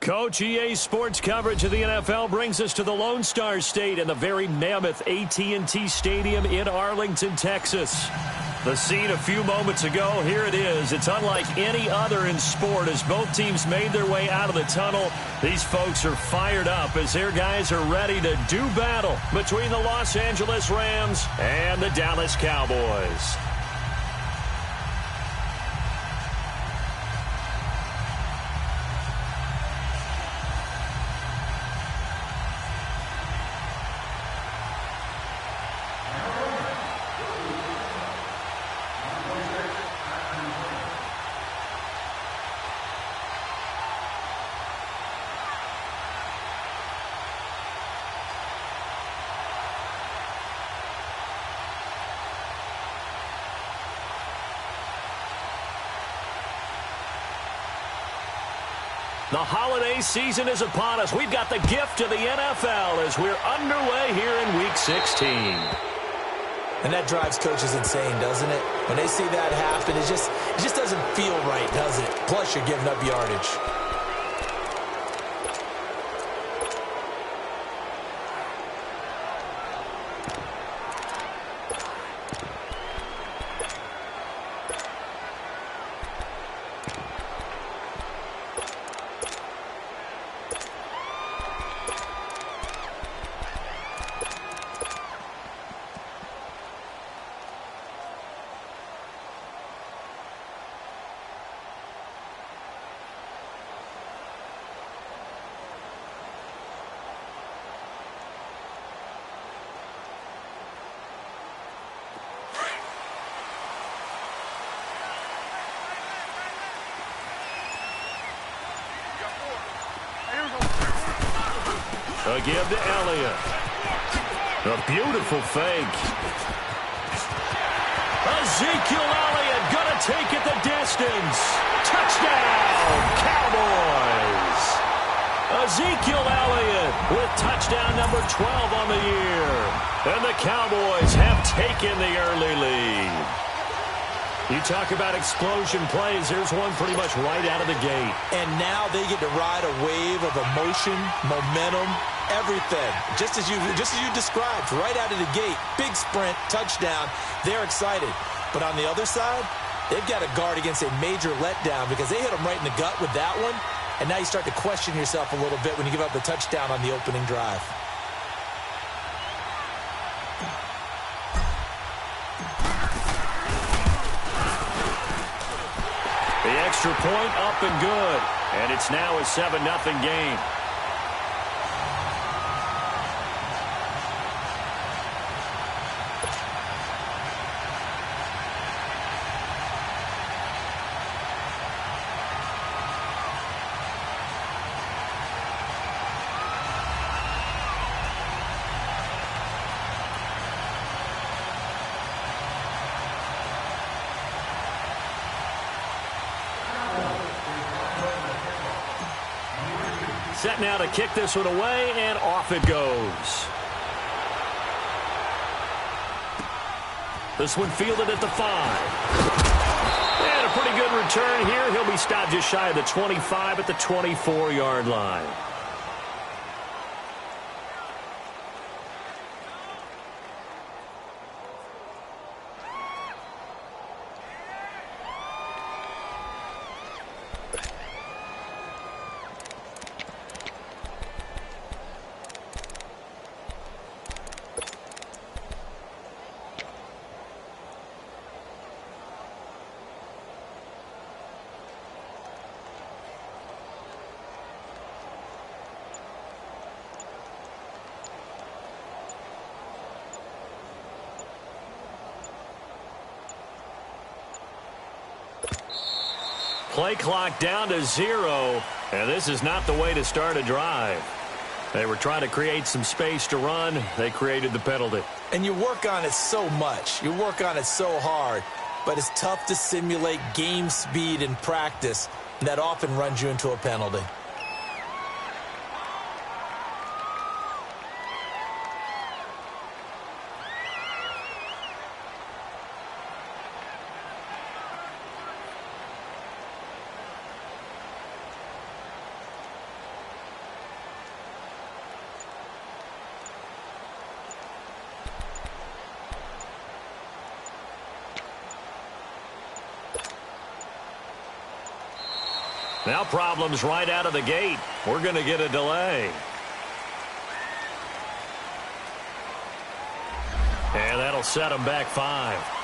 Coach, EA Sports coverage of the NFL brings us to the Lone Star State in the very mammoth AT&T Stadium in Arlington, Texas. The scene a few moments ago, here it is. It's unlike any other in sport as both teams made their way out of the tunnel. These folks are fired up as their guys are ready to do battle between the Los Angeles Rams and the Dallas Cowboys. The holiday season is upon us. We've got the gift of the NFL as we're underway here in Week 16. And that drives coaches insane, doesn't it? When they see that happen, it just doesn't feel right, does it? Plus, you're giving up yardage. A give to Elliott. A beautiful fake. Ezekiel Elliott going to take it the distance. Touchdown, Cowboys. Ezekiel Elliott with touchdown number 12 on the year. And the Cowboys have taken the early lead. You talk about explosion plays. Here's one pretty much right out of the gate. And now they get to ride a wave of emotion, momentum, everything. Just as you described, right out of the gate. Big sprint, touchdown. They're excited. But on the other side, they've got to guard against a major letdown because they hit them right in the gut with that one. And now you start to question yourself a little bit when you give up the touchdown on the opening drive. The extra point up and good. And it's now a 7-0 game. Set now to kick this one away, and off it goes. This one fielded at the 5. And a pretty good return here. He'll be stopped just shy of the 25 at the 24-yard line. Play clock down to 0, and this is not the way to start a drive. They were trying to create some space to run. They created the penalty. And you work on it so much. You work on it so hard. But it's tough to simulate game speed in practice. And that often runs you into a penalty. Now problems right out of the gate. We're going to get a delay. And that'll set them back 5.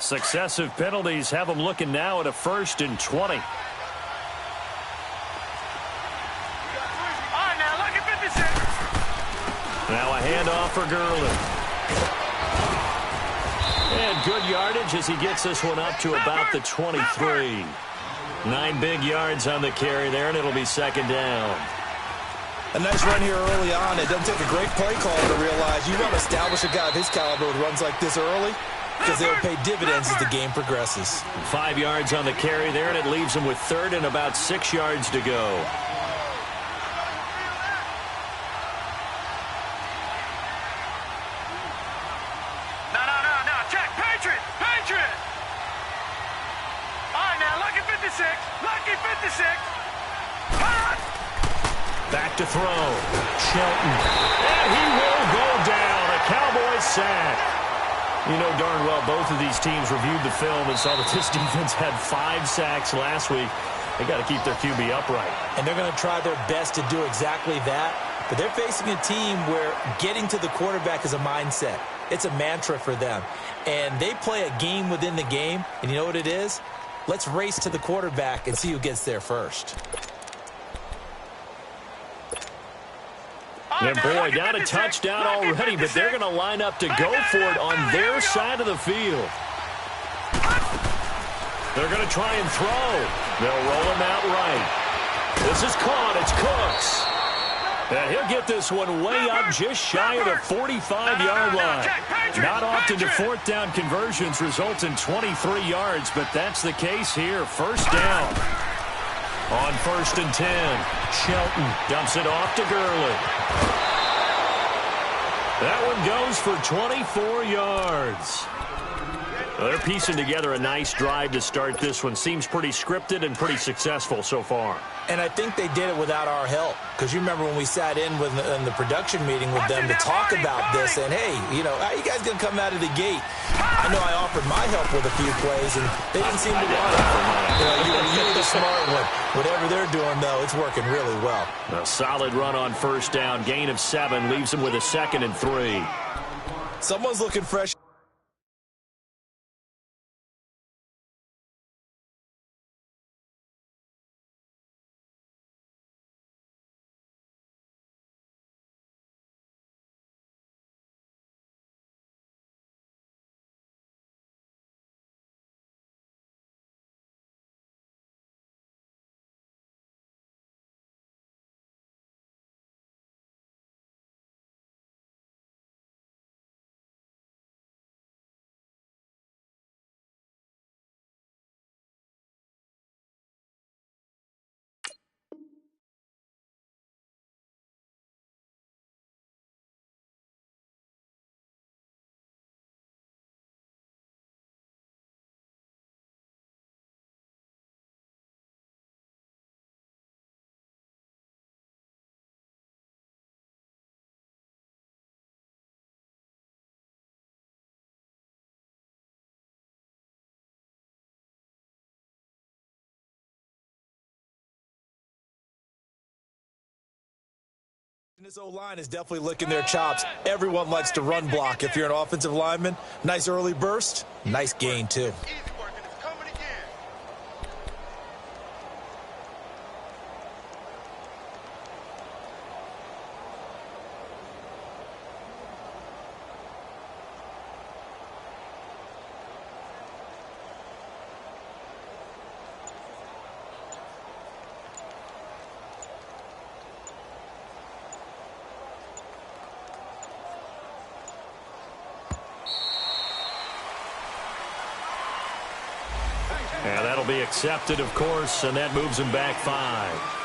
Successive penalties have them looking now at a 1st and 20. Now a handoff for Gurley. And good yardage as he gets this one up to about the 23. 9 big yards on the carry there, and it'll be 2nd down. A nice run here early on. It doesn't take a great play call to realize you want to establish a guy of his caliber with runs like this early because they'll pay dividends as the game progresses. 5 yards on the carry there, and it leaves him with 3rd and about 6 yards to go. Back to throw. Shelton. And he will go down. A Cowboys sack. You know darn well both of these teams reviewed the film and saw that this defense had 5 sacks last week. They got to keep their QB upright. And they're going to try their best to do exactly that. But they're facing a team where getting to the quarterback is a mindset. It's a mantra for them. And they play a game within the game. And you know what it is? Let's race to the quarterback and see who gets there first. And boy, got a touchdown already, but they're going to line up to go for it on their side of the field. They're going to try and throw. They'll roll him out right. This is caught. It's Cooks. And he'll get this one way up just shy of the 45-yard line. Not often do 4th down conversions result in 23 yards, but that's the case here. 1st down. On 1st and 10, Shelton dumps it off to Gurley. That one goes for 24 yards. They're piecing together a nice drive to start this one. Seems pretty scripted and pretty successful so far. And I think they did it without our help. Because you remember when we sat in the production meeting with them to talk about this. And, hey, you know, how you guys going to come out of the gate? I know I offered my help with a few plays, and they didn't seem to want it. You know, you're the smart one. Whatever they're doing, though, it's working really well. A solid run on 1st down. Gain of 7 leaves them with a 2nd and 3. Someone's looking fresh. This O-line is definitely licking their chops. Everyone likes to run block. If you're an offensive lineman, nice early burst, nice gain too. And that'll be accepted, of course, and that moves him back 5.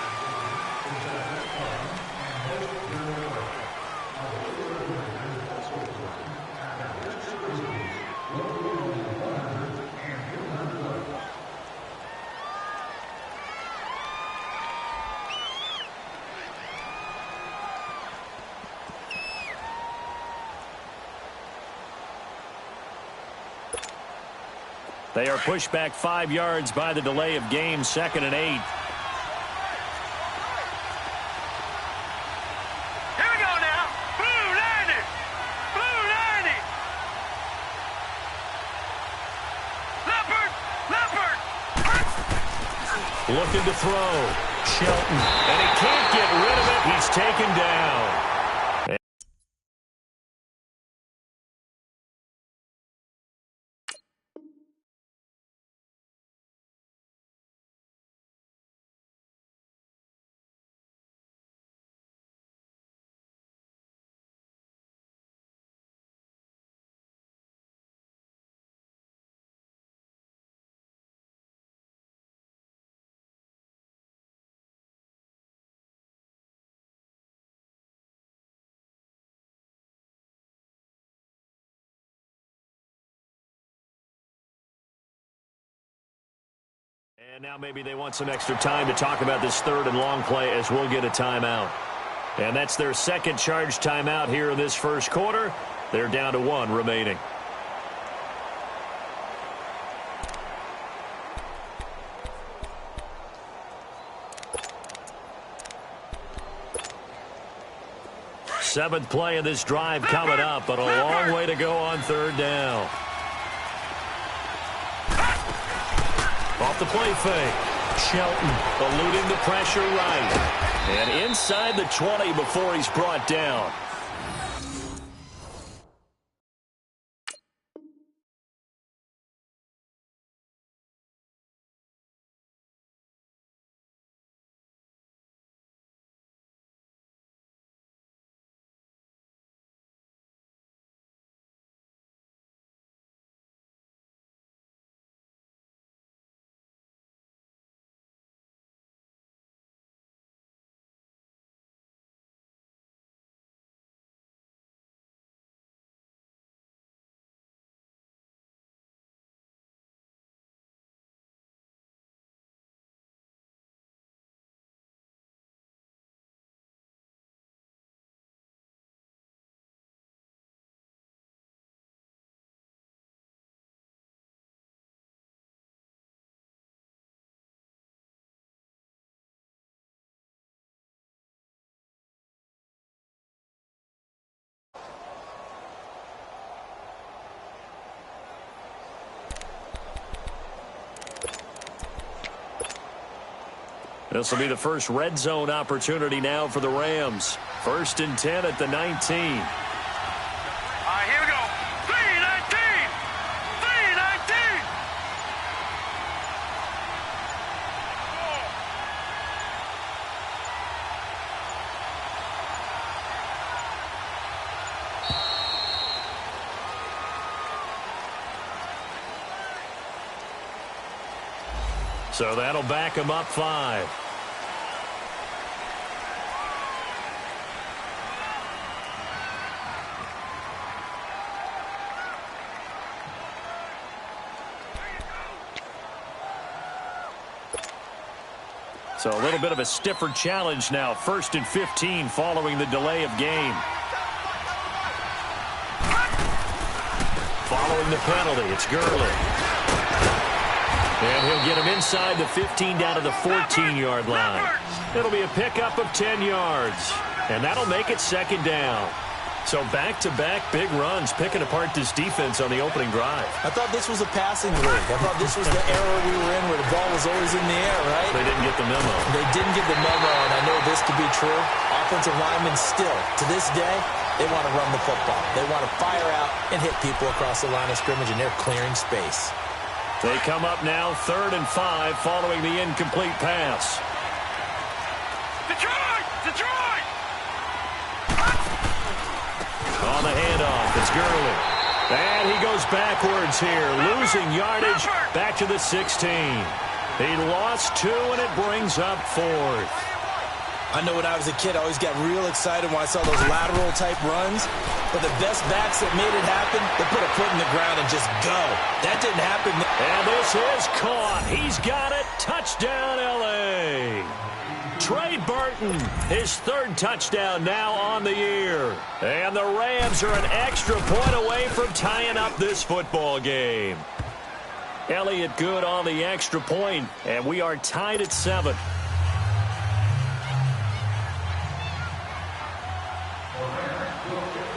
They are pushed back 5 yards by the delay of game, 2nd and 8. Here we go now. Blue 90. Blue 90. Looking to throw. Shelton. And he can't get rid of it. He's taken down. And now maybe they want some extra time to talk about this third and long play as we'll get a timeout. And that's their second charge timeout here in this first quarter. They're down to 1 remaining. Seventh play of this drive coming up, but a long way to go on third down. Off the play fake. Shelton eluding the pressure right. And inside the 20 before he's brought down. This will be the first red zone opportunity now for the Rams. 1st and 10 at the 19. Here we go. 3-19. 3-19. So that'll back him up 5. So a little bit of a stiffer challenge now. 1st and 15 following the delay of game. Following the penalty, it's Gurley. And he'll get him inside the 15 down to the 14-yard line. It'll be a pickup of 10 yards. And that'll make it 2nd down. So back-to-back big runs, picking apart this defense on the opening drive. I thought this was a passing league. I thought this was the era we were in where the ball was always in the air, right? They didn't get the memo. They didn't get the memo, and I know this to be true. Offensive linemen still, to this day, they want to run the football. They want to fire out and hit people across the line of scrimmage, and they're clearing space. They come up now 3rd and 5 following the incomplete pass. Detroit! Detroit! On the handoff, it's Gurley. And he goes backwards here, losing yardage back to the 16. He lost 2, and it brings up 4th. I know when I was a kid, I always got real excited when I saw those lateral-type runs. But the best backs that made it happen, they put a foot in the ground and just go. That didn't happen. And this is caught. He's got it. Touchdown, L.A. Trey Burton, his 3rd touchdown now on the year. And the Rams are an extra point away from tying up this football game. Elliott good on the extra point, and we are tied at 7.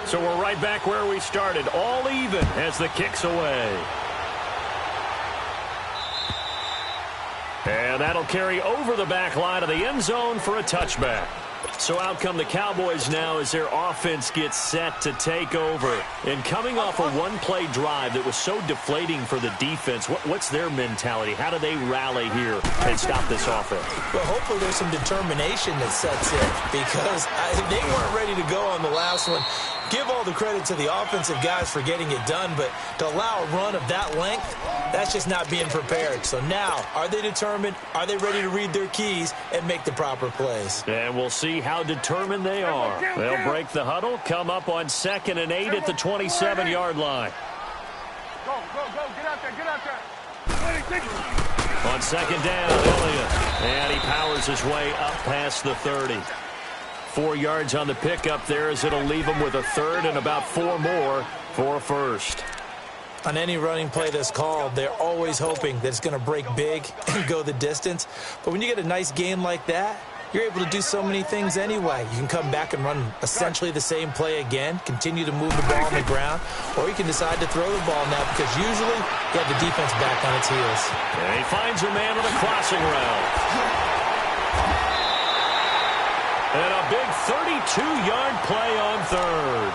So we're right back where we started, all even as the kick's away. And And that'll carry over the back line of the end zone for a touchback. So out come the Cowboys now as their offense gets set to take over. And coming off a one-play drive that was so deflating for the defense, what's their mentality? How do they rally here and stop this offense? Well, hopefully there's some determination that sets in because they weren't ready to go on the last one. Give all the credit to the offensive guys for getting it done, but to allow a run of that length, that's just not being prepared. So now, are they determined? Are they ready to read their keys and make the proper plays? And we'll see how determined they are. They'll break the huddle, come up on 2nd and 8 at the 27-yard line. Go, get out there. On 2nd down, Elliott. And he powers his way up past the 30. 4 yards on the pickup there as it'll leave him with a third and about 4 more for a first. On any running play that's called, they're always hoping that it's going to break big and go the distance. But when you get a nice game like that, you're able to do so many things anyway. You can come back and run essentially the same play again, continue to move the ball on the ground, or you can decide to throw the ball now because usually you have the defense back on its heels. And he finds a man on the crossing route. And a big 32-yard play on third.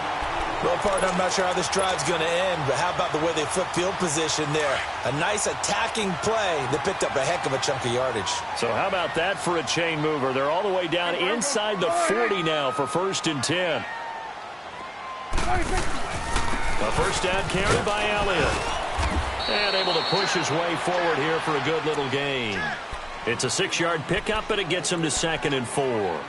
Well, partner, I'm not sure how this drive's going to end, but how about the way they flip field position there? A nice attacking play that picked up a heck of a chunk of yardage. So how about that for a chain mover? They're all the way down inside the 40 now for 1st and 10. A first down carry by Elliott. And able to push his way forward here for a good little gain. It's a 6-yard pickup, but it gets him to 2nd and 4.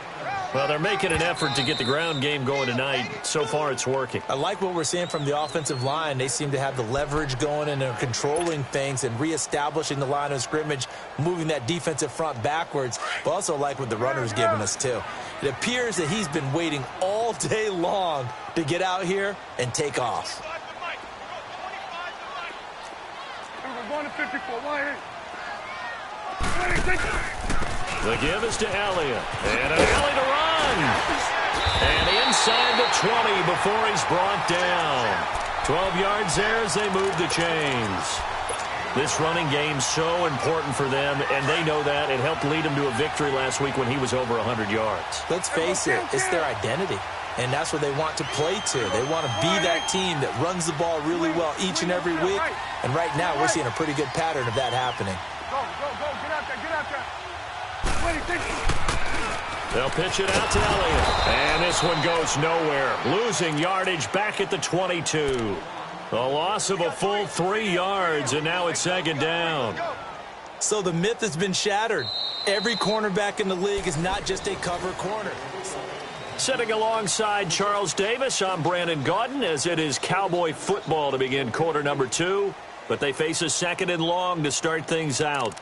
Well, they're making an effort to get the ground game going tonight. So far, it's working. I like what we're seeing from the offensive line. They seem to have the leverage going and they're controlling things and reestablishing the line of scrimmage, moving that defensive front backwards. But also like what the runner's giving us, too. It appears that he's been waiting all day long to get out here and take off. We're going to 54. Why? The give is to Elliott. And an alley to run. And inside the 20 before he's brought down. 12 yards there as they move the chains. This running game's so important for them, and they know that. It helped lead them to a victory last week when he was over 100 yards. Let's face it, it's their identity. And that's what they want to play to. They want to be that team that runs the ball really well each and every week. And right now, we're seeing a pretty good pattern of that happening. Go, get out there. They'll pitch it out to Elliott. And this one goes nowhere. Losing yardage back at the 22. A loss of a full 3 yards, and now it's 2nd down. So the myth has been shattered. Every cornerback in the league is not just a cover corner. Sitting alongside Charles Davis, I'm Brandon Gaudin, as it is Cowboy football to begin quarter number 2. But they face a 2nd and long to start things out.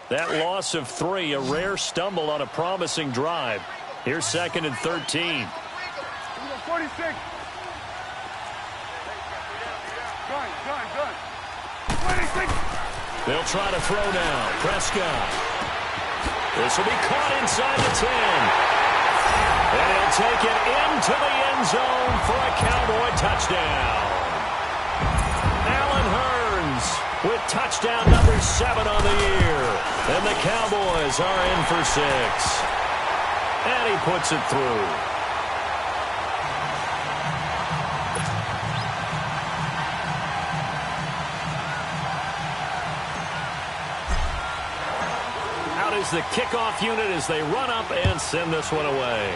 That loss of 3, a rare stumble on a promising drive. Here's 2nd and 13. 46. Gun. 26. They'll try to throw now. Prescott. This will be caught inside the 10. And he'll take it into the end zone for a Cowboy touchdown. Allen Hurns with touchdown number 7 on the year. And the Cowboys are in for 6. And he puts it through. Out is the kickoff unit as they run up and send this one away.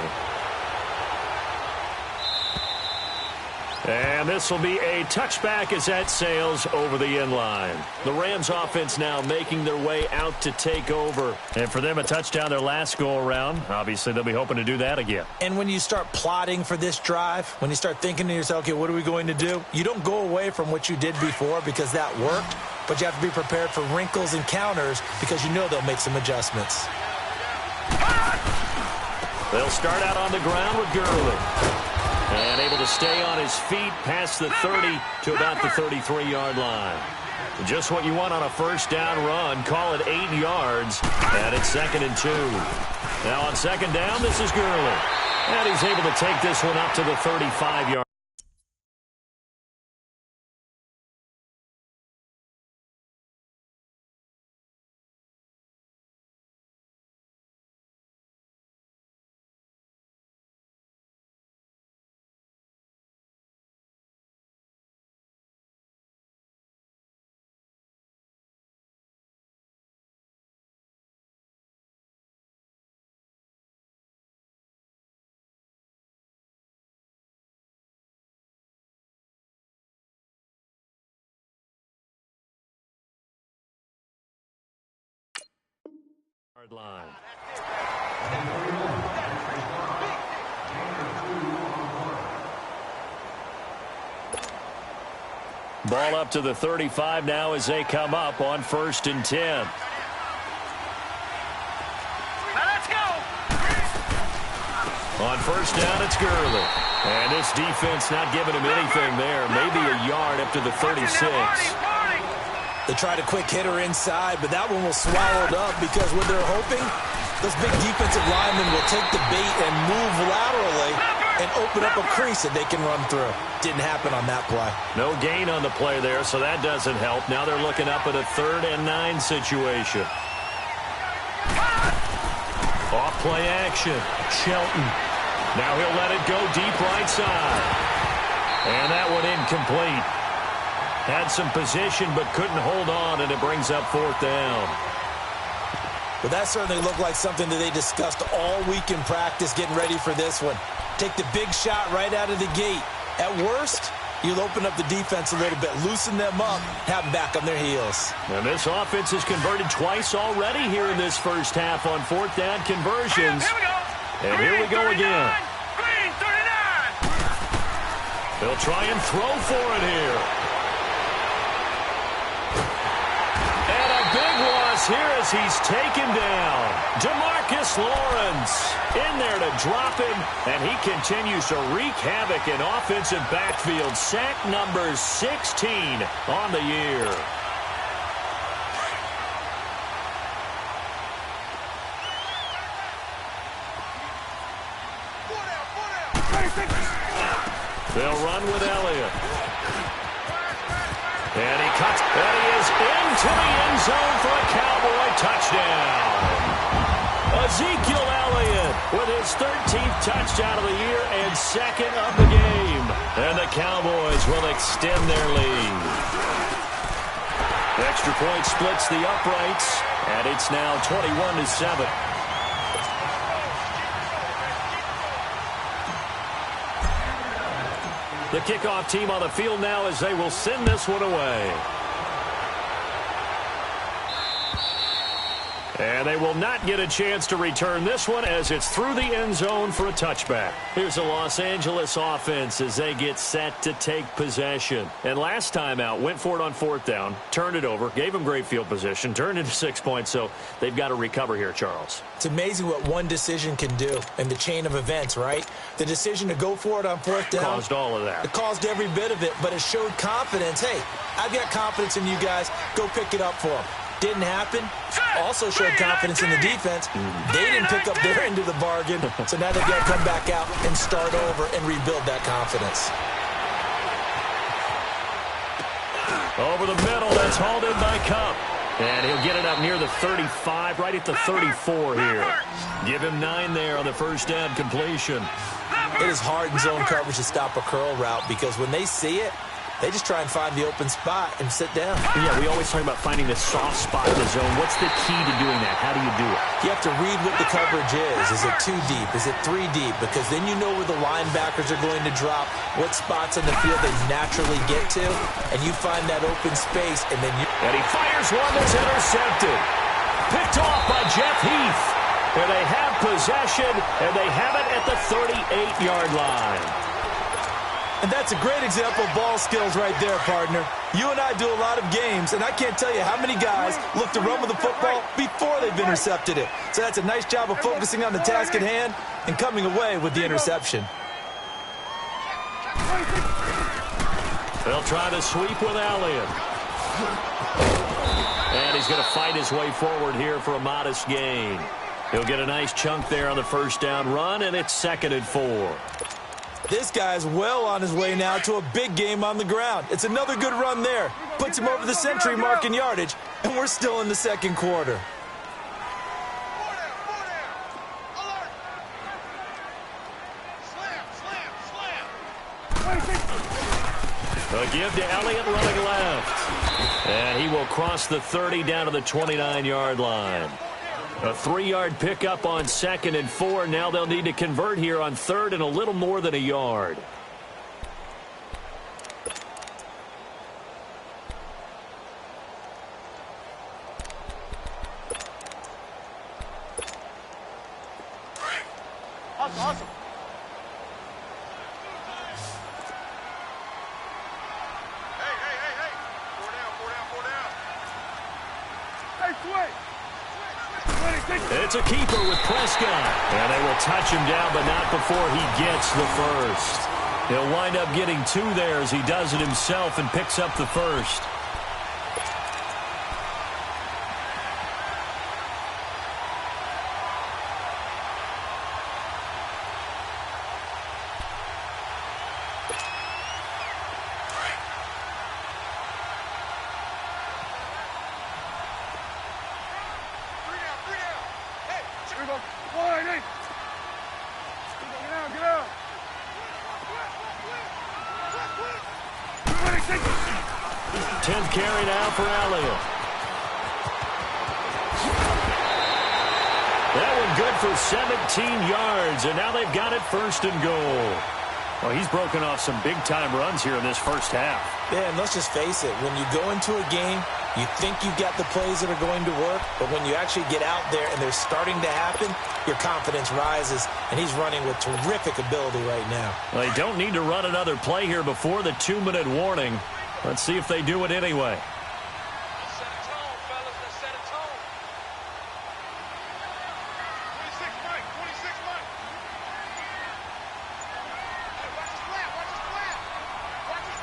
And this will be a touchback as that sails over the end line. The Rams offense now making their way out to take over. And for them, a touchdown their last go-around. Obviously, they'll be hoping to do that again. And when you start plotting for this drive, when you start thinking to yourself, okay, what are we going to do? You don't go away from what you did before because that worked, but you have to be prepared for wrinkles and counters because you know they'll make some adjustments. They'll start out on the ground with Gurley. And able to stay on his feet past the 30 to about the 33-yard line. Just what you want on a first down run. Call it 8 yards. And it's 2nd and 2. Now on 2nd down, this is Gurley. And he's able to take this one up to the 35-yard line. yard line. Ball up to the 35 now as they come up on 1st and 10. Now let's go. On 1st down, it's Gurley. And this defense not giving him anything there. Maybe a yard up to the 36. They tried a quick hitter inside, but that one was swallowed up because what they're hoping, those big defensive linemen will take the bait and move laterally and open up a crease that they can run through. Didn't happen on that play. No gain on the play there, so that doesn't help. Now they're looking up at a 3rd and 9 situation. Off play action. Shelton. Now he'll let it go deep right side. And that one incomplete. Had some position but couldn't hold on, and it brings up 4th down. Well, that certainly looked like something that they discussed all week in practice getting ready for this one. Take the big shot right out of the gate. At worst, you'll open up the defense a little bit, loosen them up, have them back on their heels. And this offense has converted twice already here in this first half on 4th down conversions. Here we go. And here we go again. Green 39. They'll try and throw for it here. And a big loss here as he's taken down. DeMarcus Lawrence in there to drop him, and he continues to wreak havoc in offensive backfield. Sack number 16 on the year. They'll run with Elliott. And he cuts, and he is into the end zone for a Cowboy touchdown. Ezekiel Elliott with his 13th touchdown of the year and 2nd of the game. And the Cowboys will extend their lead. The extra point splits the uprights, and it's now 21-7. The kickoff team on the field now as they will send this one away. And they will not get a chance to return this one as it's through the end zone for a touchback. Here's the Los Angeles offense as they get set to take possession. And last time out, went for it on 4th down, turned it over, gave them great field position, turned into 6 points, so they've got to recover here, Charles. It's amazing what one decision can do in the chain of events, right? The decision to go for it on 4th down. Caused all of that. It caused every bit of it, but it showed confidence. Hey, I've got confidence in you guys. Go pick it up for them. Didn't happen. Also showed confidence in the defense. They didn't pick up their end of the bargain, so now they've got to come back out and start over and rebuild that confidence. Over the middle, that's hauled in by Cup. And he'll get it up near the 35, right at the 34 here. Give him 9 there on the 1st down completion. It is hard in zone coverage to stop a curl route because when they see it, they just try and find the open spot and sit down. Yeah, we always talk about finding the soft spot in the zone. What's the key to doing that? How do you do it? You have to read what the coverage is. Is it 2 deep? Is it 3 deep? Because then you know where the linebackers are going to drop, what spots on the field they naturally get to, and you find that open space, and then you... And he fires one that's intercepted. Picked off by Jeff Heath. And they have possession, and they have it at the 38-yard line. And that's a great example of ball skills right there, partner. You and I do a lot of games, and I can't tell you how many guys look to run with the football before they've intercepted it. So that's a nice job of focusing on the task at hand and coming away with the interception. They'll try to sweep with Elliott. And he's going to fight his way forward here for a modest gain. He'll get a nice chunk there on the 1st down run, and it's 2nd and 4. This guy's well on his way now to a big game on the ground. It's another good run there. Puts him over the century mark in yardage, and we're still in the 2nd quarter. A give to Elliott running left. And he will cross the 30 down to the 29-yard line. A 3-yard pickup on 2nd and 4. Now they'll need to convert here on 3rd and a little more than a yard. Awesome. Hey. 4 down. Hey, swing. It's a keeper with Prescott. And they will touch him down, but not before he gets the first. He'll wind up getting 2 there as he does it himself and picks up the first. Carry now for Elliott. That one good for 17 yards, and now they've got it 1st and goal. Well, he's broken off some big-time runs here in this first half. Yeah, and let's just face it. When you go into a game, you think you've got the plays that are going to work, but when you actually get out there and they're starting to happen, your confidence rises, and he's running with terrific ability right now. Well, they don't need to run another play here before the 2-minute warning. Let's see if they do it anyway. Let's set a tone, fellas. Let's set a tone. 26 Mike. Hey, watch the square. Watch the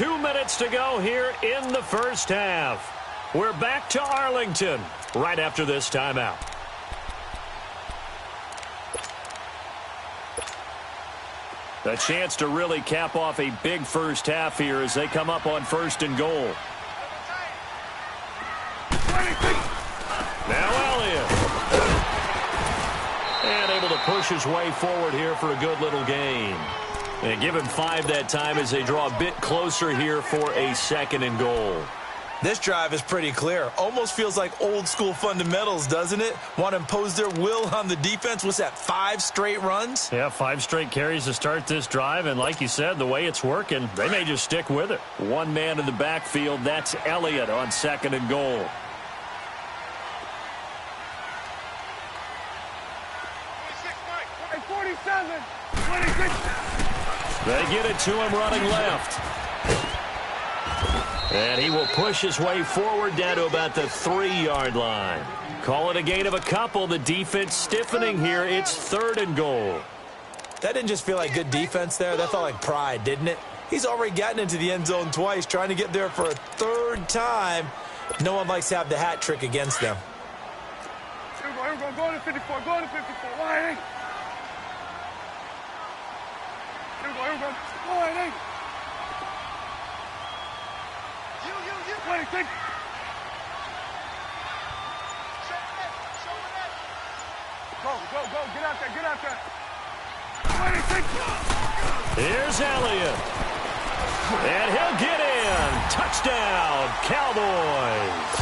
square. 2 minutes to go here in the first half. We're back to Arlington right after this timeout. A chance to really cap off a big first half here as they come up on 1st and goal. Now Elliott. And able to push his way forward here for a good little gain. And give him 5 that time as they draw a bit closer here for a 2nd and goal. This drive is pretty clear. Almost feels like old-school fundamentals, doesn't it? Want to impose their will on the defense. What's that, 5 straight runs? Yeah, 5 straight carries to start this drive. And like you said, the way it's working, they may just stick with it. 1 man in the backfield. That's Elliott on 2nd and goal. 26 Mike. Hey, 47. 26. They get it to him running left. And he will push his way forward down to about the 3-yard line. Call it a gain of a couple. The defense stiffening here. It's 3rd and goal. That didn't just feel like good defense there. That felt like pride, didn't it? He's already gotten into the end zone twice, trying to get there for a 3rd time. No one likes to have the hat trick against them. Here we go. Go to 54. Go to 54. Wide. Here we go. Wide. You. 26. Go. Get out there. 26. Here's Elliott. And he'll get in. Touchdown, Cowboys.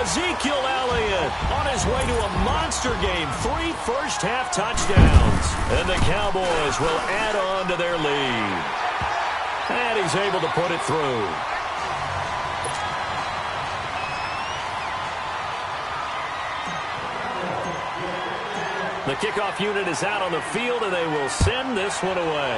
Ezekiel Elliott on his way to a monster game. 3 first-half touchdowns. And the Cowboys will add on to their lead. And he's able to put it through. The kickoff unit is out on the field, and they will send this one away.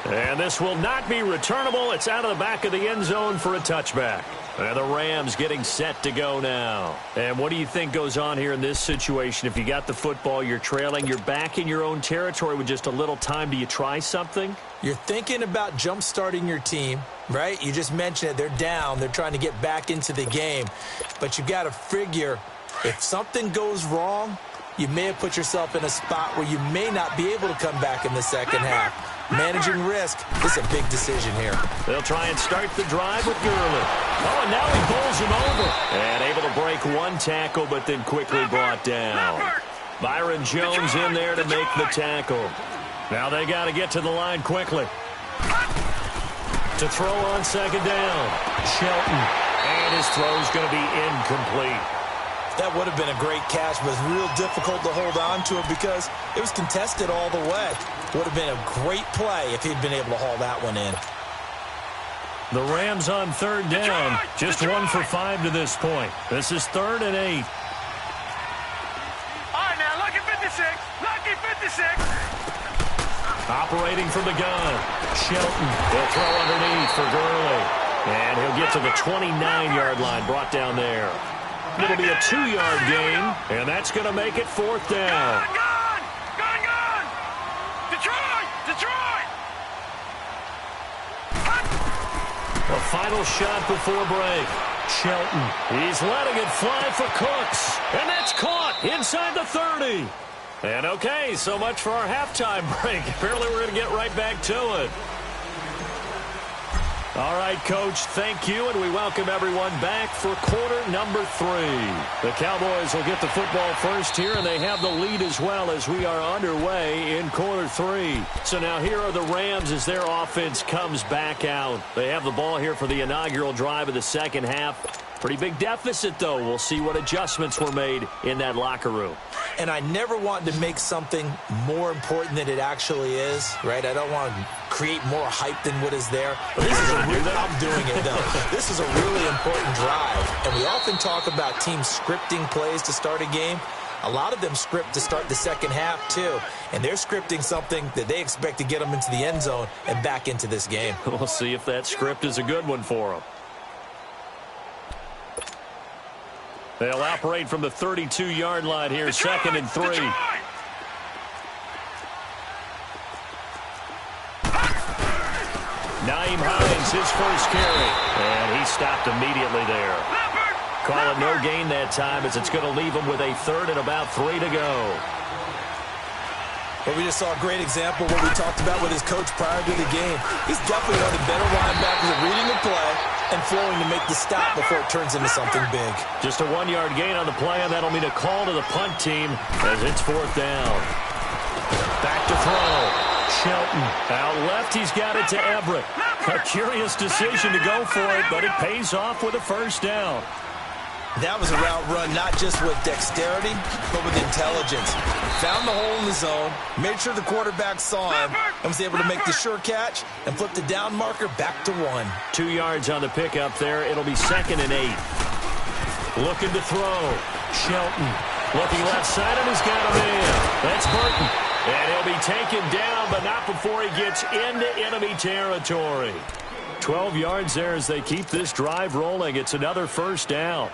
And this will not be returnable. It's out of the back of the end zone for a touchback. And the Rams getting set to go now. And what do you think goes on here in this situation? If you got the football, you're trailing, you're back in your own territory with just a little time. Do you try something? You're thinking about jump-starting your team, right? You just mentioned it. They're down. They're trying to get back into the game. But you've got to figure if something goes wrong, you may have put yourself in a spot where you may not be able to come back in the second half. Managing risk is a big decision here. They'll try and start the drive with Gurley. Oh, and now he bowls him over. And able to break one tackle, but then quickly brought down. Byron Jones in there to make the tackle. Now they got to get to the line quickly. To throw on second down. Shelton. And his throw's going to be incomplete. That would have been a great catch, but it's real difficult to hold on to it because it was contested all the way. Would have been a great play if he'd been able to haul that one in. The Rams on third down. Just 1 for 5 to this point. This is 3rd and 8. All right, now, lucky 56. Lucky 56. Operating from the gun. Shelton will throw underneath for Gurley. And he'll get to the 29-yard line, brought down there. It'll be a 2-yard gain, and that's going to make it 4th down. Gone! Detroit! A final shot before break. Shelton, he's letting it fly for Cooks. And that's caught inside the 30. And okay, so much for our halftime break. Apparently we're going to get right back to it. All right, Coach, thank you, and we welcome everyone back for quarter number 3. The Cowboys will get the football first here, and they have the lead as well as we are underway in quarter 3. So now here are the Rams as their offense comes back out. They have the ball here for the inaugural drive of the second half. Pretty big deficit, though. We'll see what adjustments were made in that locker room. And I never want to make something more important than it actually is, right? I don't want to create more hype than what is there. But this is I'm doing it, though. This is a really important drive. And we often talk about teams scripting plays to start a game. A lot of them script to start the second half, too. And they're scripting something that they expect to get them into the end zone and back into this game. We'll see if that script is a good one for them. They'll operate from the 32-yard line here, 2nd and 3. Nyheim Hines, his first carry. And he stopped immediately there. Call it no gain that time as it's going to leave him with a 3rd and about 3 to go. But we just saw a great example of what we talked about with his coach prior to the game. He's definitely one of the better linebackers at reading the play and flowing to make the stop before it turns into something big. Just a 1-yard gain on the play, and that'll mean a call to the punt team as it's 4th down. Back to throw. Shelton out left. He's got it to Everett. A curious decision to go for it, but it pays off with a 1st down. That was a route run not just with dexterity, but with intelligence. Found the hole in the zone, made sure the quarterback saw him, and was able to make the sure catch and flip the down marker back to 1. 2 yards on the pickup there. It'll be 2nd and 8. Looking to throw. Shelton looking left side, and he's got a man. That's Burton. And he'll be taken down, but not before he gets into enemy territory. 12 yards there as they keep this drive rolling. It's another 1st down.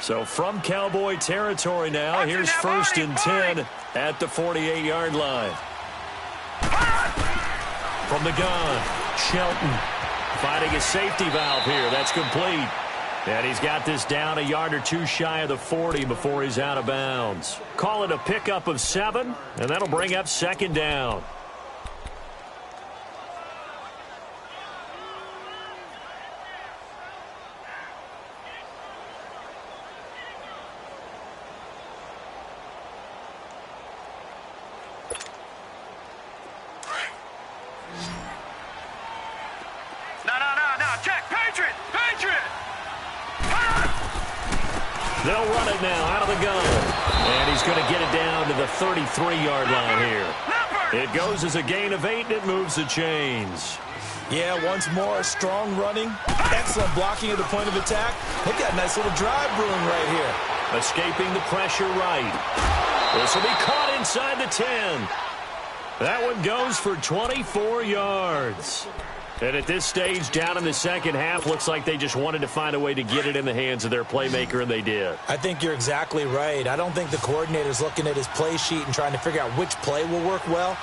So from Cowboy territory now, here's 1st and 10 at the 48-yard line. From the gun, Shelton finding a safety valve here. That's complete. And he's got this down a yard or 2 shy of the 40 before he's out of bounds. Call it a pickup of 7, and that'll bring up 2nd down. No. Check. Patriot. They'll run it now out of the gun. And he's going to get it down to the 33-yard line here. It goes as a gain of 8, and it moves the chains. Yeah, once more, strong running, excellent blocking at the point of attack. They've got a nice little drive brewing right here. Escaping the pressure right. This will be caught inside the 10. That one goes for 24 yards. And at this stage, down in the second half, looks like they just wanted to find a way to get it in the hands of their playmaker, and they did. I think you're exactly right. I don't think the coordinator's looking at his play sheet and trying to figure out which play will work well.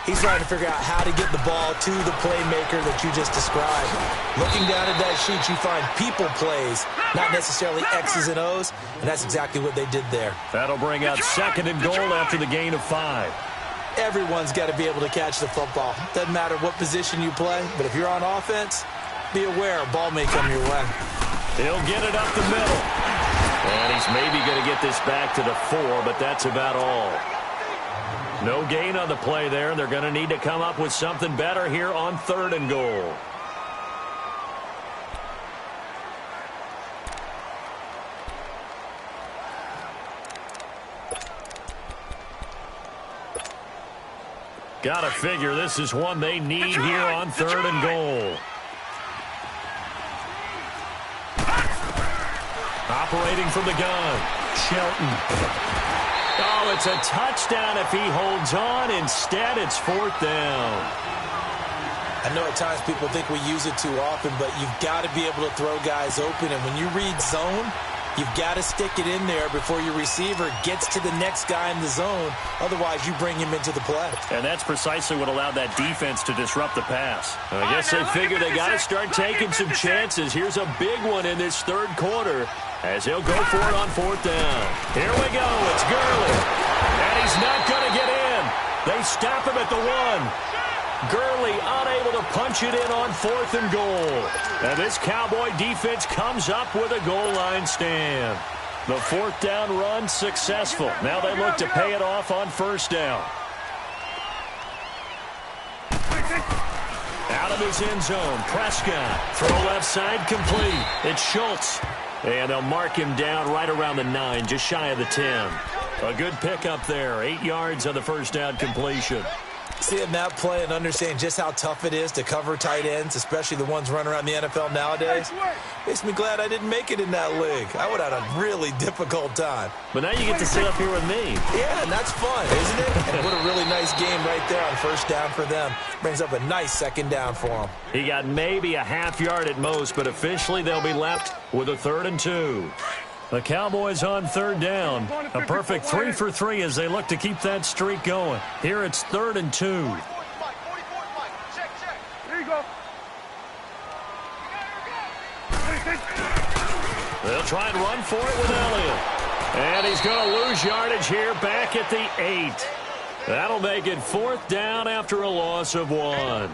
He's trying to figure out how to get the ball to the playmaker that you just described. Looking down at that sheet, you find people plays, not necessarily X's and O's, and that's exactly what they did there. That'll bring up 2nd and goal after the gain of 5. Everyone's got to be able to catch the football. Doesn't matter what position you play, but if you're on offense, be aware a ball may come your way. He'll get it up the middle. And he's maybe going to get this back to the 4, but that's about all. No gain on the play there. They're going to need to come up with something better here on 3rd and goal. Gotta figure this is one they need here on 3rd and goal. Operating from the gun, Shelton. Oh, it's a touchdown if he holds on. Instead, it's 4th down. I know at times people think we use it too often, but you've got to be able to throw guys open. And when you read zone, you've got to stick it in there before your receiver gets to the next guy in the zone. Otherwise, you bring him into the play. And that's precisely what allowed that defense to disrupt the pass. I guess they figure they got to start taking some chances. Here's a big one in this 3rd quarter as he'll go for it on 4th down. Here we go. It's Gurley. And he's not going to get in. They stop him at the 1. Gurley unable to punch it in on 4th and goal. And this Cowboy defense comes up with a goal line stand. The 4th down run successful. Now they look to pay it off on 1st down. Out of his end zone, Prescott. Throw left side complete. It's Schultz. And they'll mark him down right around the 9, just shy of the 10. A good pickup there. 8 yards on the 1st down completion. Seeing that play and understand just how tough it is to cover tight ends, especially the ones running around the NFL nowadays, makes me glad I didn't make it in that league. I would have had a really difficult time. But now you get to sit up here with me. Yeah, and that's fun, isn't it? And what a really nice game right there on 1st down for them. Brings up a nice 2nd down for them. He got maybe a half yard at most, but officially they'll be left with a 3rd and 2. The Cowboys on 3rd down. A perfect 3 for 3 as they look to keep that streak going. Here it's 3rd and 2. Here you go. They'll try and run for it with Elliott. And he's going to lose yardage here back at the 8. That'll make it 4th down after a loss of 1.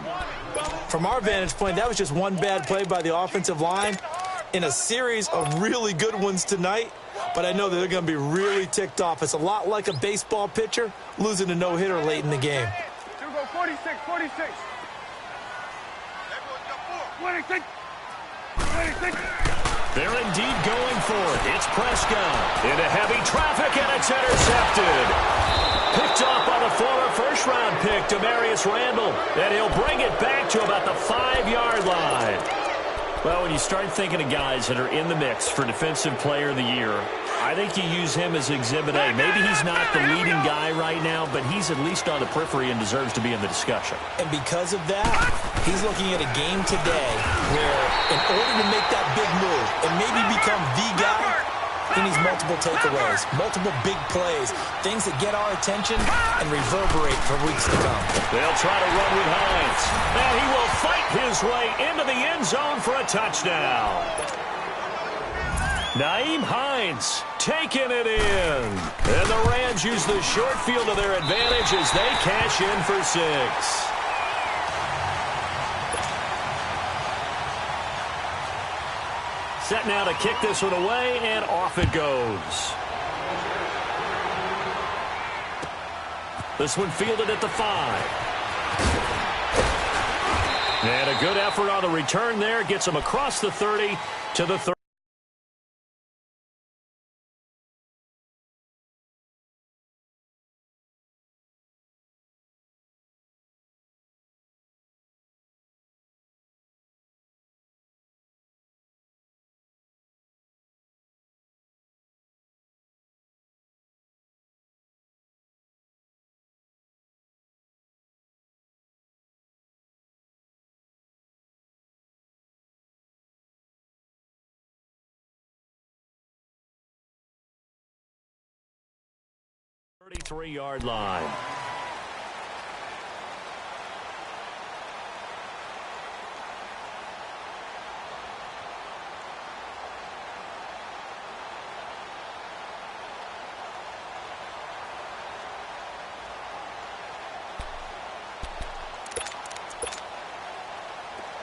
From our vantage point, that was just one bad play by the offensive line in a series of really good ones tonight, but I know that they're going to be really ticked off. It's a lot like a baseball pitcher losing a no-hitter late in the game. Here we go, 46, 46. 26. 26. They're indeed going for it. It's Prescott into heavy traffic, and it's intercepted. Picked off by the former first-round pick, Demarius Randall, and he'll bring it back to about the 5-yard line. Well, when you start thinking of guys that are in the mix for Defensive Player of the Year, I think you use him as Exhibit A. Maybe he's not the leading guy right now, but he's at least on the periphery and deserves to be in the discussion. And because of that, he's looking at a game today where in order to make that big move and maybe become the guy, he needs multiple takeaways, multiple big plays, things that get our attention and reverberate for weeks to come. They'll try to run with Hines. And he will fight his way into the end zone for a touchdown. Nyheim Hines taking it in. And the Rams use the short field to their advantage as they cash in for 6. Set now to kick this one away, and off it goes. This one fielded at the 5. And a good effort on the return there. Gets him across the 30 to the 30. Yard line.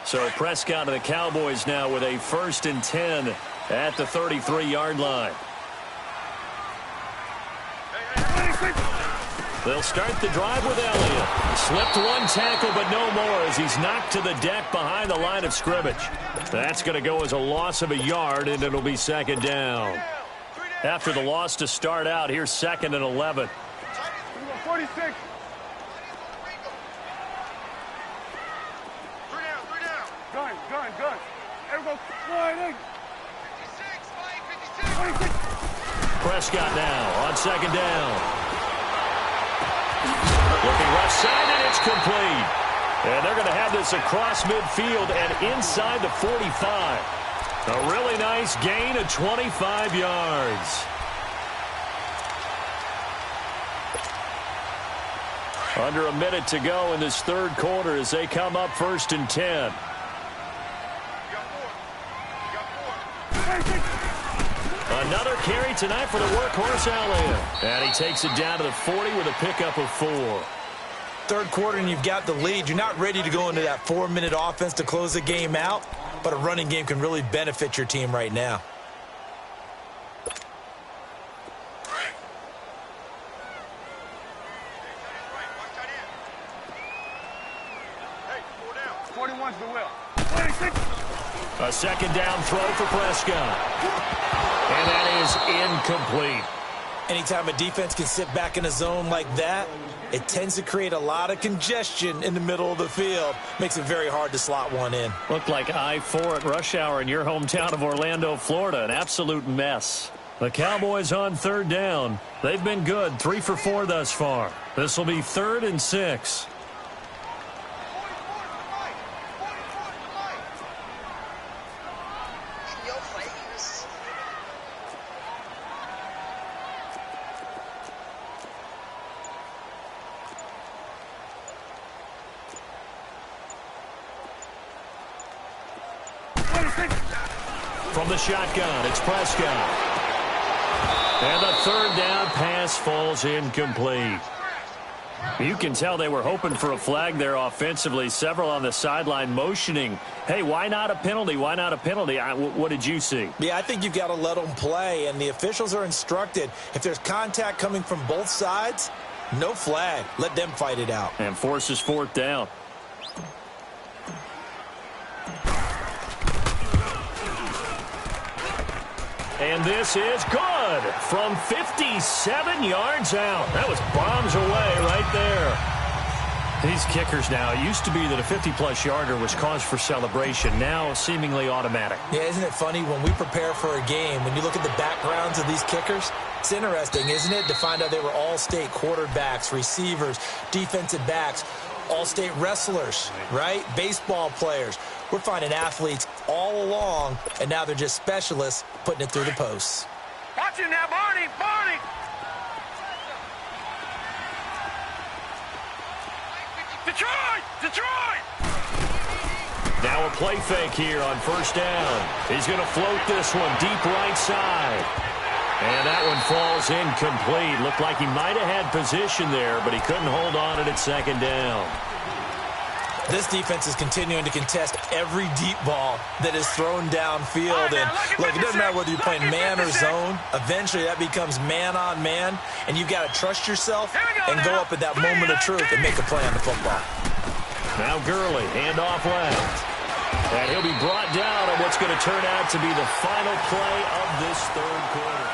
So Prescott of the Cowboys now with a 1st and 10 at the 33-yard line. They'll start the drive with Elliott. Slipped one tackle, but no more as he's knocked to the deck behind the line of scrimmage. That's going to go as a loss of a yard, and it'll be 2nd down. After the loss to start out, here's 2nd and 11. 46. gun. Here we go. Line in. 56. Prescott now on second down. Looking left side, and it's complete. And they're going to have this across midfield and inside the 45. A really nice gain of 25 yards. Under a minute to go in this third quarter as they come up 1st and 10. Another carry tonight for the workhorse Allen. And he takes it down to the 40 with a pickup of 4. Third quarter and you've got the lead. You're not ready to go into that 4-minute offense to close the game out, but a running game can really benefit your team right now. A second down throw for Prescott. And that is incomplete. Anytime a defense can sit back in a zone like that, it tends to create a lot of congestion in the middle of the field. Makes it very hard to slot one in. Looked like I-4 at rush hour in your hometown of Orlando, Florida. An absolute mess. The Cowboys on third down. They've been good, 3 for 4 thus far. This will be 3rd and 6. From the shotgun, it's Prescott. And the third down pass falls incomplete. You can tell they were hoping for a flag there offensively. Several on the sideline motioning. Hey, why not a penalty? Why not a penalty? What did you see? Yeah, I think you've got to let them play, and the officials are instructed. If there's contact coming from both sides, no flag. Let them fight it out. And forces 4th down. And this is good from 57 yards out. That was bombs away right there. These kickers now, it used to be that a 50-plus yarder was cause for celebration. Now seemingly automatic. Yeah, isn't it funny when we prepare for a game, when you look at the backgrounds of these kickers, it's interesting, isn't it, to find out they were all-state quarterbacks, receivers, defensive backs, all-state wrestlers, right? Baseball players. We're finding athletes all along, and now they're just specialists putting it through the posts. Watch it now, Barney! Barney! Detroit! Detroit! Now a play fake here on 1st down. He's going to float this one deep right side. And that one falls incomplete. Looked like he might have had position there, but he couldn't hold on it at 2nd down. This defense is continuing to contest every deep ball that is thrown downfield. And look, it doesn't matter whether you're playing man or zone. Eventually, that becomes man-on-man, and you've got to trust yourself and go up at that moment of truth and make a play on the football. Now Gurley, handoff left. And he'll be brought down on what's going to turn out to be the final play of this third quarter.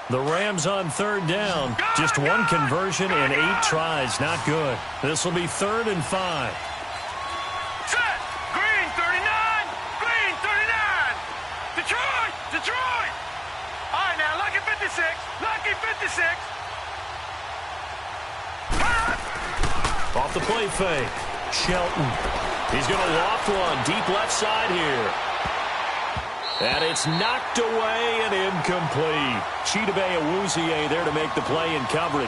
The Rams on 3rd down. Just one conversion and 8 tries. Not good. This will be 3rd and 5. Set! Green 39! Green 39! Detroit! Detroit! All right, now, Lucky 56! Lucky 56! Off the play fake. Shelton. He's going to loft one deep left side here. And it's knocked away and incomplete. Chidobe Awuzie there to make the play in coverage.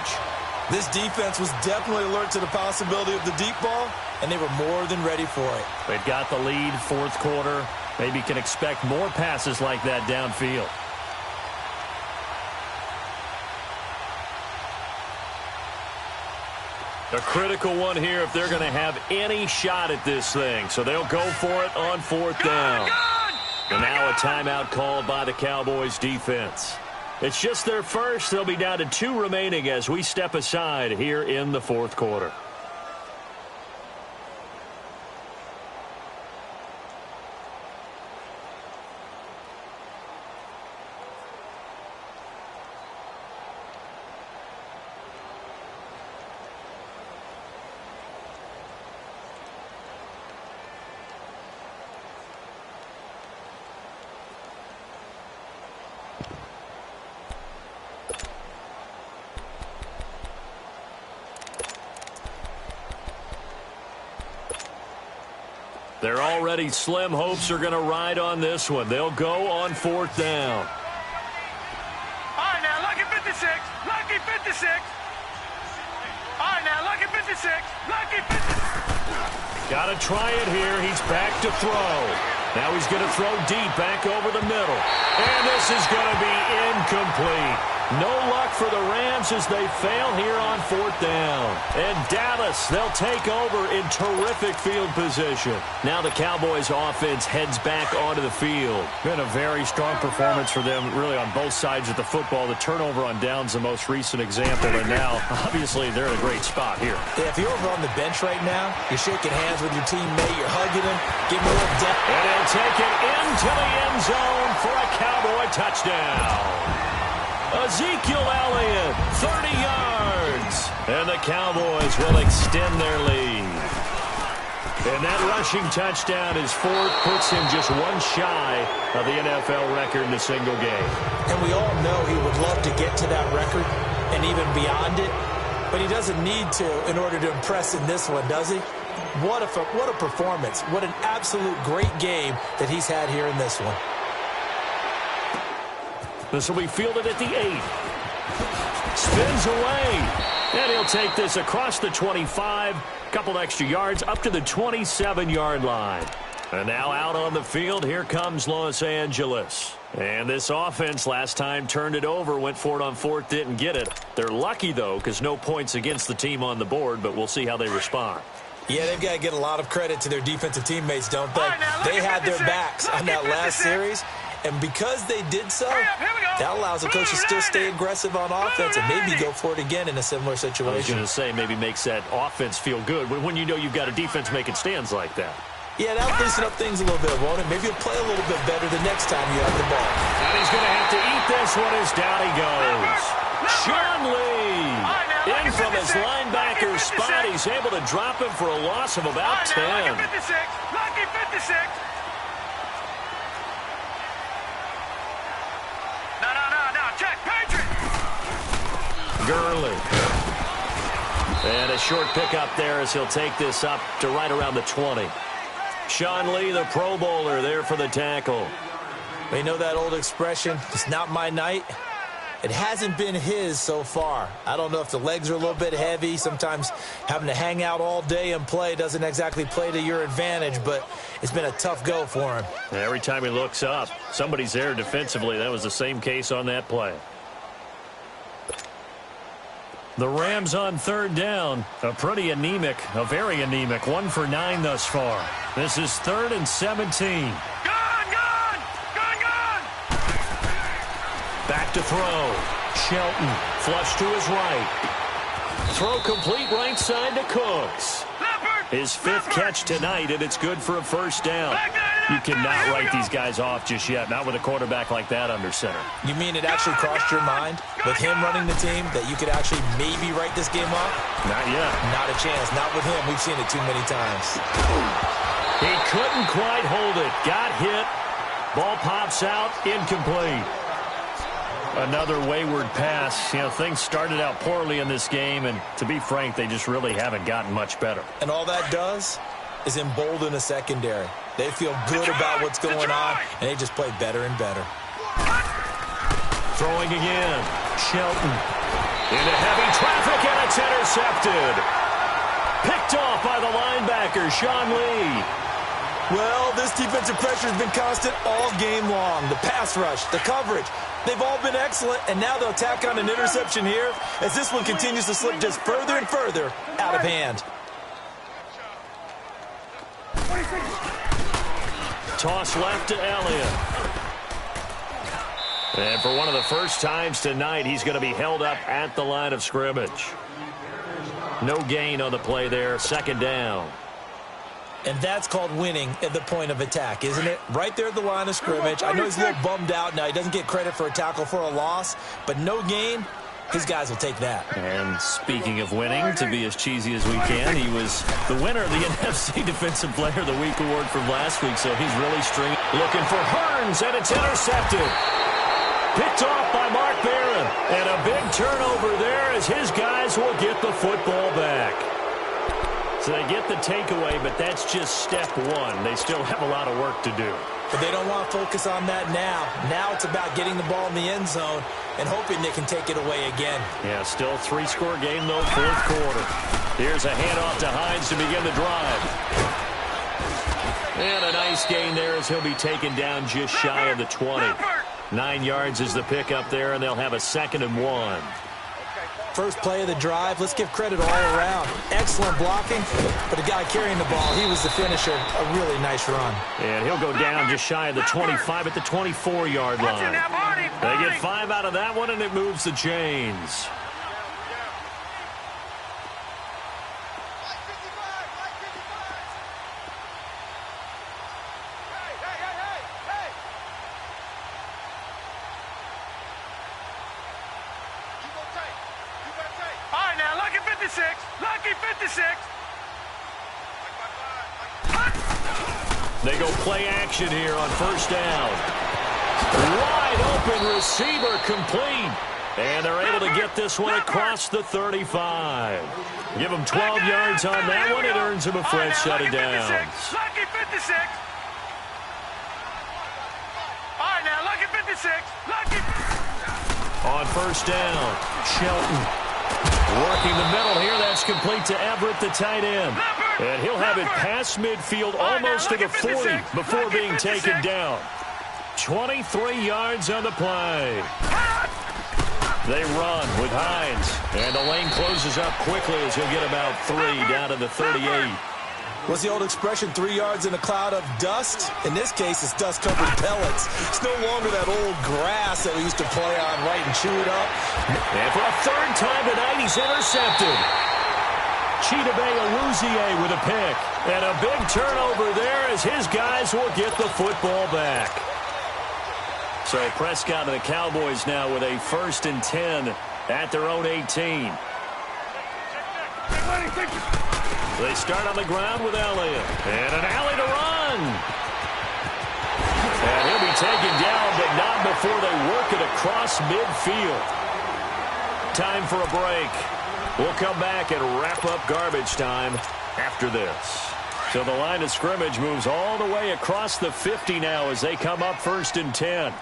This defense was definitely alert to the possibility of the deep ball, and they were more than ready for it. They've got the lead, 4th quarter. Maybe can expect more passes like that downfield. A critical one here if they're going to have any shot at this thing. So they'll go for it on 4th down. And now a timeout called by the Cowboys defense. It's just their first. They'll be down to 2 remaining as we step aside here in the 4th quarter. Their already slim hopes are going to ride on this one. They'll go on 4th down. All right, now, lucky 56. Lucky 56. All right, now, lucky 56. Lucky 56. Got to try it here. He's back to throw. Now he's going to throw deep back over the middle. And this is going to be incomplete. No luck for the Rams as they fail here on 4th down. And Dallas, they'll take over in terrific field position. Now the Cowboys offense heads back onto the field. Been a very strong performance for them, really on both sides of the football. The turnover on downs the most recent example. And now, obviously, they're in a great spot here. Yeah, if you're over on the bench right now, you're shaking hands with your teammate, you're hugging him, giving him a little depth. And he'll take it into the end zone for a Cowboy touchdown. Ezekiel Elliott, 30 yards. And the Cowboys will extend their lead. And that rushing touchdown is 4th, puts him just one shy of the NFL record in a single game. And we all know he would love to get to that record and even beyond it, but he doesn't need to in order to impress in this one, does he? What a performance. What an absolute great game that he's had here in this one. This will be fielded at the 8. Spins away. And he'll take this across the 25. Couple extra yards up to the 27-yard line. And now out on the field, here comes Los Angeles. And this offense last time turned it over, went for it on 4th, didn't get it. They're lucky, though, because no points against the team on the board, but we'll see how they respond. Yeah, they've got to get a lot of credit to their defensive teammates, don't they? They had their backs on that last series. And because they did so, that allows the coach to still stay aggressive on offense and maybe go for it again in a similar situation. I was going to say, maybe makes that offense feel good when you know you've got a defense making stands like that. Yeah, that'll loosen up things a little bit, won't it? Maybe you'll play a little bit better the next time you have the ball. And he's going to have to eat this one as down he goes. Sean Lee, in from his linebacker spot. He's able to drop him for a loss of about 10. Lucky 56. Lucky 56. Gurley. And a short pickup there as he'll take this up to right around the 20. Sean Lee, the Pro Bowler, there for the tackle. We know that old expression, it's not my night. It hasn't been his so far. I don't know if the legs are a little bit heavy. Sometimes having to hang out all day and play doesn't exactly play to your advantage, but it's been a tough go for him. Every time he looks up, somebody's there defensively. That was the same case on that play. The Rams on 3rd down. A very anemic, 1 for 9 thus far. This is 3rd and 17. Back to throw. Shelton, flush to his right. Throw complete right side to Cooks. His 5th catch tonight, and it's good for a 1st down. You cannot write these guys off just yet, not with a quarterback like that under center. You mean it actually crossed your mind with him running the team that you could actually maybe write this game off? Not yet. Not a chance. Not with him. We've seen it too many times. He couldn't quite hold it. Got hit. Ball pops out. Incomplete. Another wayward pass. You know, things started out poorly in this game, and to be frank, they just really haven't gotten much better. And all that does is embolden a secondary. They feel good about what's going on, and they just play better and better. Throwing again. Shelton. Into heavy traffic, and it's intercepted. Picked off by the linebacker, Sean Lee. Well, this defensive pressure has been constant all game long. The pass rush, the coverage, they've all been excellent, and now they'll tack on an interception here as this one continues to slip just further and further out of hand. Toss left to Elliott. And for one of the first times tonight, he's going to be held up at the line of scrimmage. No gain on the play there, 2nd down. And that's called winning at the point of attack, isn't it? Right there at the line of scrimmage. I know he's a little bummed out now. He doesn't get credit for a tackle for a loss, but no gain, his guys will take that. And speaking of winning, to be as cheesy as we can, he was the winner of the NFC Defensive Player of the Week award from last week, so he's really stringing. Looking for Hearns, and it's intercepted. Picked off by Mark Barron. And a big turnover there as his guys will get the football back. So they get the takeaway, but that's just step one. They still have a lot of work to do. But they don't want to focus on that now. Now it's about getting the ball in the end zone and hoping they can take it away again. Yeah, still 3-score game, though, fourth quarter. Here's a handoff to Hines to begin the drive. And a nice gain there as he'll be taken down just shy of the 20. 9 yards is the pickup there, and they'll have a 2nd and 1. First play of the drive, let's give credit all around. Excellent blocking, but the guy carrying the ball, he was the finisher. A really nice run. And he'll go down just shy of the 25 at the 24-yard line. They get 5 out of that one, and it moves the chains. Lucky 56. They go play action here on first down. Wide open receiver complete. And they're able to get this one across the 35. Give them 12 yards on that one. It earns them a fresh set of downs. Lucky 56. All right, now, lucky 56. Lucky. On first down, Shelton. Working the middle here, that's complete to Everett, the tight end. And he'll have it past midfield almost to the 40 before being taken down. 23 yards on the play. They run with Hines. And the lane closes up quickly as he'll get about 3 down to the 38. What's the old expression, 3 yards in a cloud of dust? In this case, it's dust-covered pellets. It's no longer that old grass that we used to play on, right, and chew it up. And for a 3rd time tonight, he's intercepted. Chidobe Awuzie with a pick. And a big turnover there as his guys will get the football back. So Prescott and the Cowboys now with a 1st and 10 at their own 18. They start on the ground with Elliott. And an alley to run. And he'll be taken down, but not before they work it across midfield. Time for a break. We'll come back and wrap up garbage time after this. So the line of scrimmage moves all the way across the 50 now as they come up 1st and 10.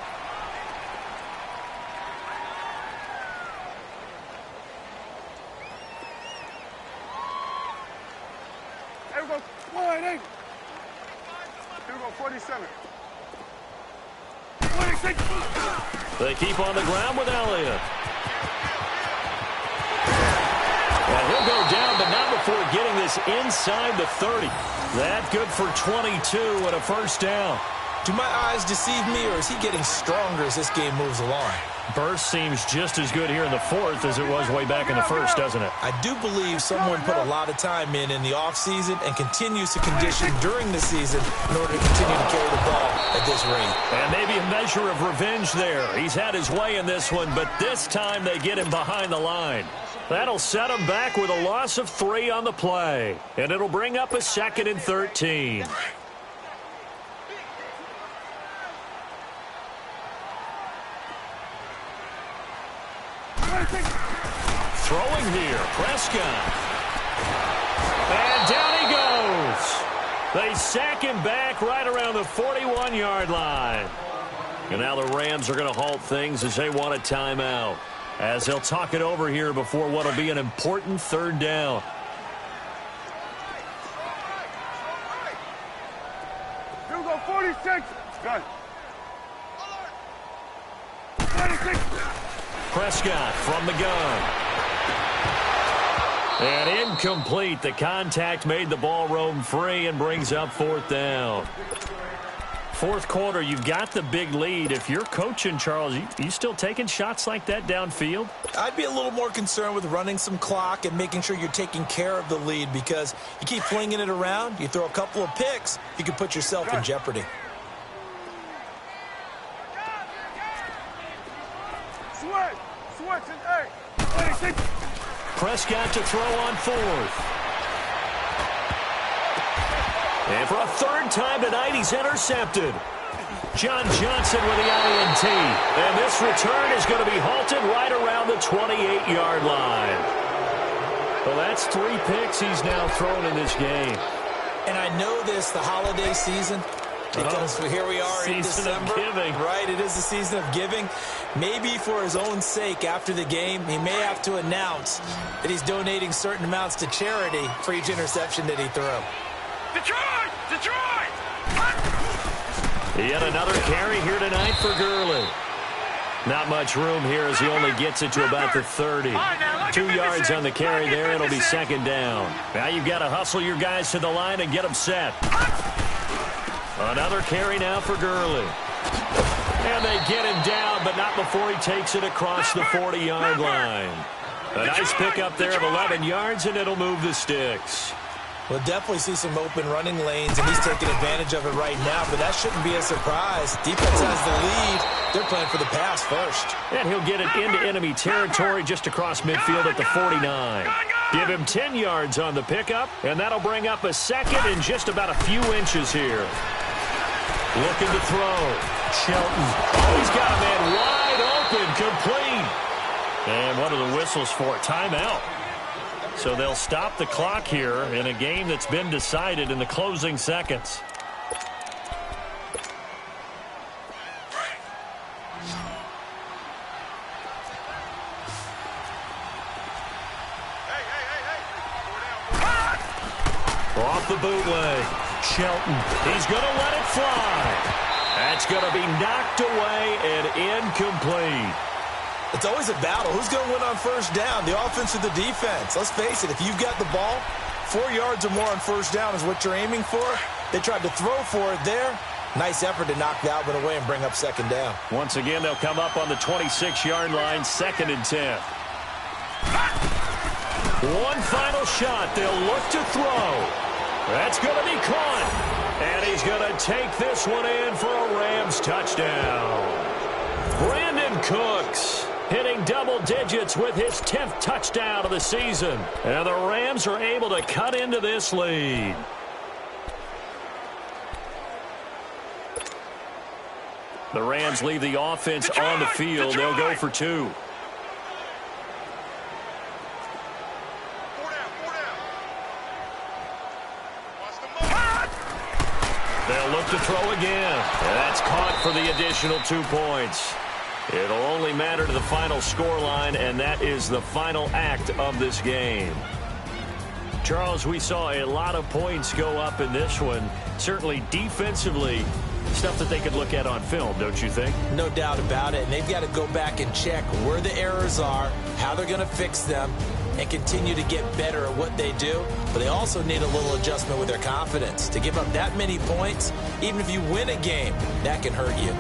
Here we go. 1-8. Here we go. 47. 26. They keep on the ground with Elliott. And he'll go down, but not before getting this inside the 30. That good for 22 and a 1st down. Do my eyes deceive me, or is he getting stronger as this game moves along? Burst seems just as good here in the 4th as it was way back in the 1st, doesn't it? I do believe someone put a lot of time in the offseason and continues to condition during the season in order to continue to carry the ball at this rate. And maybe a measure of revenge there. He's had his way in this one, but this time they get him behind the line. That'll set him back with a loss of 3 on the play. And it'll bring up a 2nd and 13. Throwing here, Prescott. And down he goes. They sack him back right around the 41-yard line. And now the Rams are going to halt things as they want a timeout, as they'll talk it over here before what will be an important 3rd down. Here we go. 46. Good. 26. Prescott from the gun. And incomplete. The contact made the ball roam free and brings up 4th down. 4th quarter, you've got the big lead. If you're coaching, Charles, you still taking shots like that downfield? I'd be a little more concerned with running some clock and making sure you're taking care of the lead, because you keep flinging it around, you throw a couple of picks, you can put yourself in jeopardy. Switch and 26. Prescott to throw on 4th. And for a 3rd time tonight, he's intercepted. John Johnson with the INT. And this return is going to be halted right around the 28-yard line. Well, that's 3 picks he's now thrown in this game. And I know this, the holiday season, because here we are in December. Season of giving. Right, it is the season of giving. Maybe for his own sake after the game, he may have to announce that he's donating certain amounts to charity for each interception that he threw. Detroit! Detroit! Yet another carry here tonight for Gurley. Not much room here as he only gets it to about the 30. 2 yards on the carry there. It'll be second down. Now you've got to hustle your guys to the line and get them set. Another carry now for Gurley. And they get him down, but not before he takes it across the 40-yard line. A nice pickup there of 11 yards, and it'll move the sticks. We'll definitely see some open running lanes, and he's taking advantage of it right now, but that shouldn't be a surprise. Defense has the lead. They're playing for the pass first. And he'll get it into enemy territory just across midfield at the 49. Give him 10 yards on the pickup, and that'll bring up a second in just about a few inches here. Looking to throw. Shelton. Oh, he's got a man wide open, complete. And what are the whistles for? Timeout. So they'll stop the clock here in a game that's been decided in the closing seconds. Off the bootleg. Shelton. He's going to let it fly. That's going to be knocked away and incomplete. It's always a battle. Who's going to win on first down, the offense or the defense? Let's face it, if you've got the ball, 4 yards or more on first down is what you're aiming for. They tried to throw for it there. Nice effort to knock that one away and bring up second down. Once again, they'll come up on the 26-yard line, 2nd and 10. One final shot. They'll look to throw. That's going to be caught. And he's going to take this one in for a Rams touchdown. Brandon Cooks hitting double digits with his 10th touchdown of the season. And the Rams are able to cut into this lead. The Rams leave the offense on the field. They'll go for 2. They'll look to throw again. And that's caught for the additional 2 points. It'll only matter to the final scoreline, and that is the final act of this game. Charles, we saw a lot of points go up in this one. Certainly defensively, stuff that they could look at on film, don't you think? No doubt about it. And they've got to go back and check where the errors are, how they're going to fix them, and continue to get better at what they do. But they also need a little adjustment with their confidence. To give up that many points, even if you win a game, that can hurt you.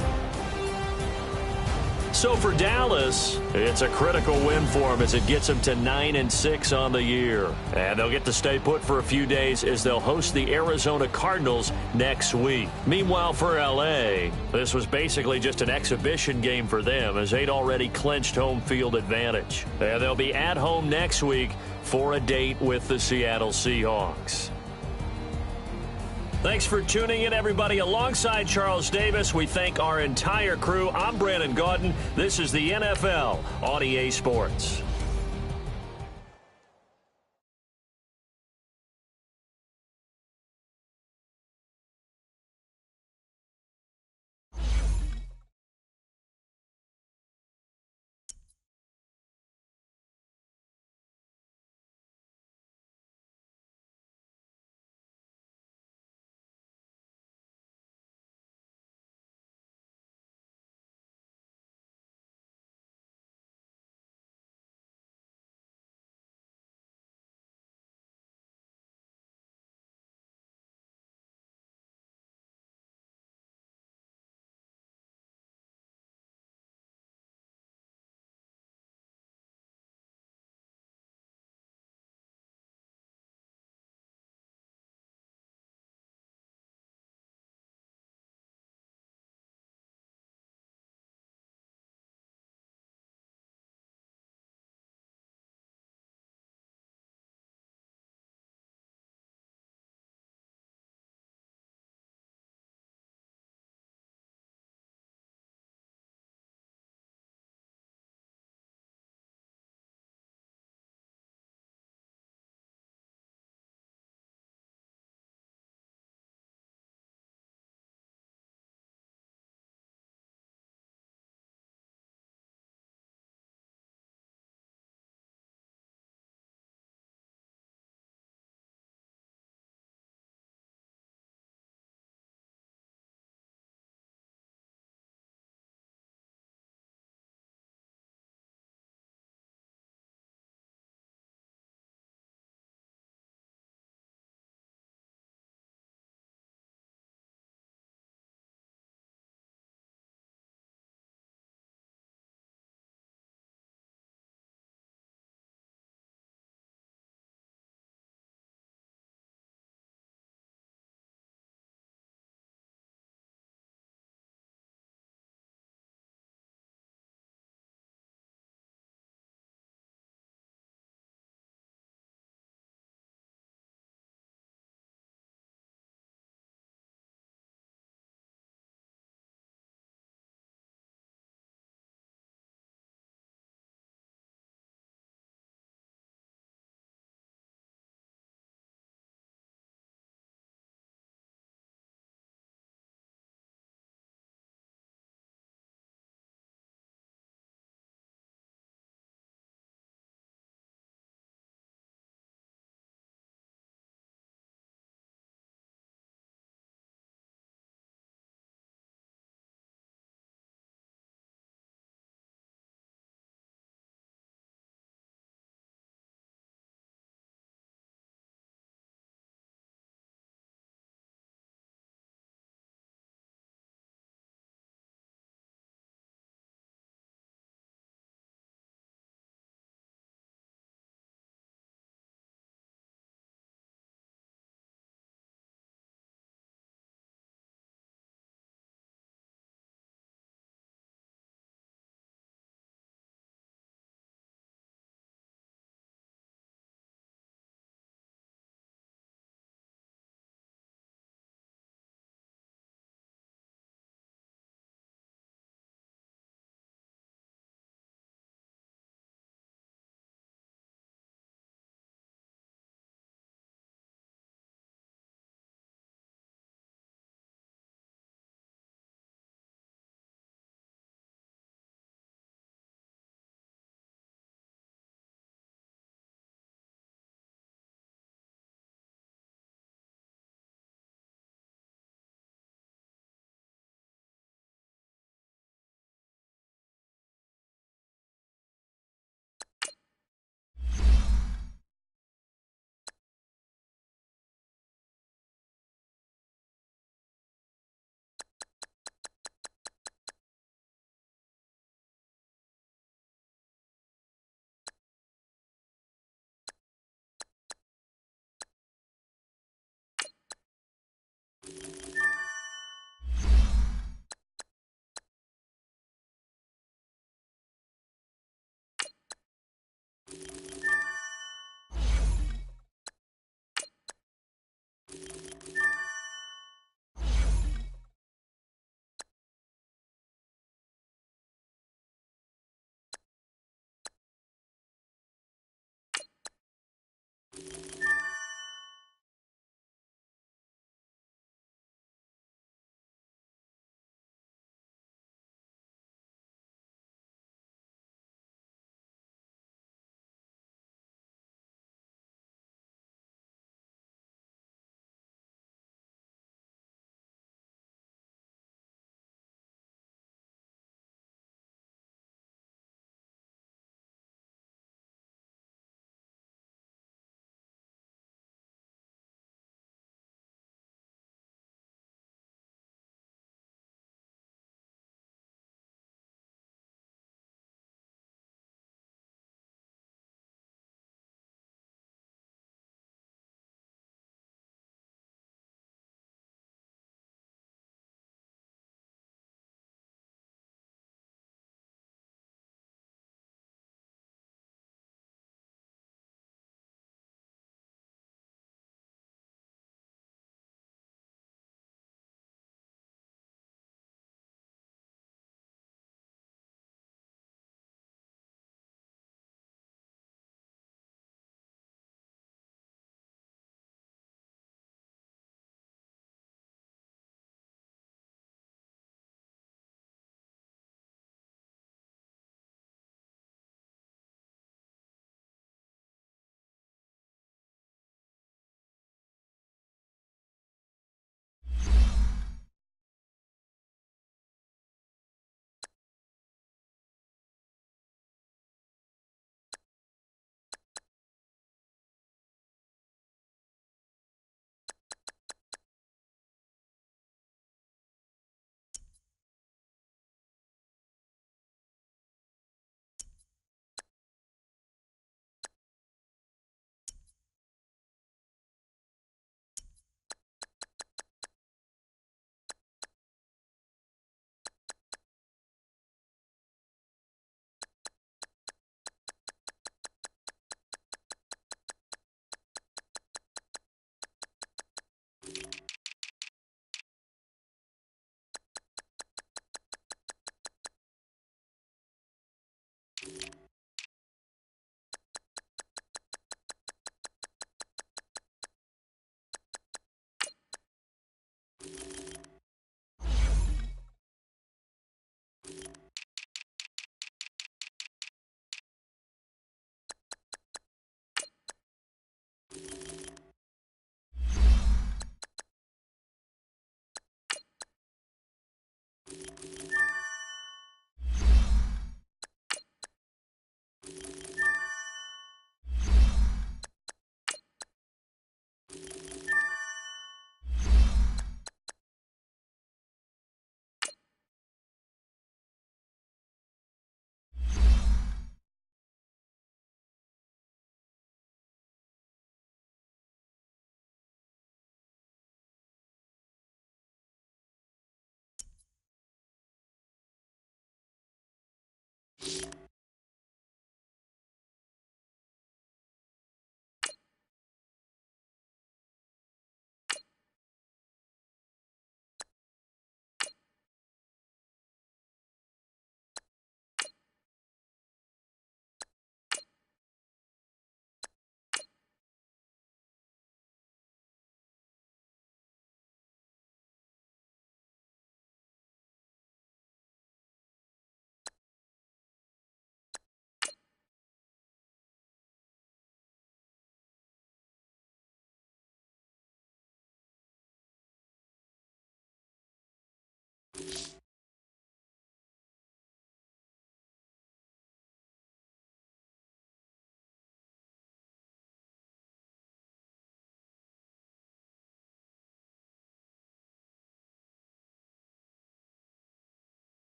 So for Dallas, it's a critical win for them as it gets them to 9-6 on the year. And they'll get to stay put for a few days as they'll host the Arizona Cardinals next week. Meanwhile, for L.A., this was basically just an exhibition game for them as they'd already clinched home field advantage. And they'll be at home next week for a date with the Seattle Seahawks. Thanks for tuning in, everybody. Alongside Charles Davis, we thank our entire crew. I'm Brandon Gaudin. This is the NFL on EA Sports.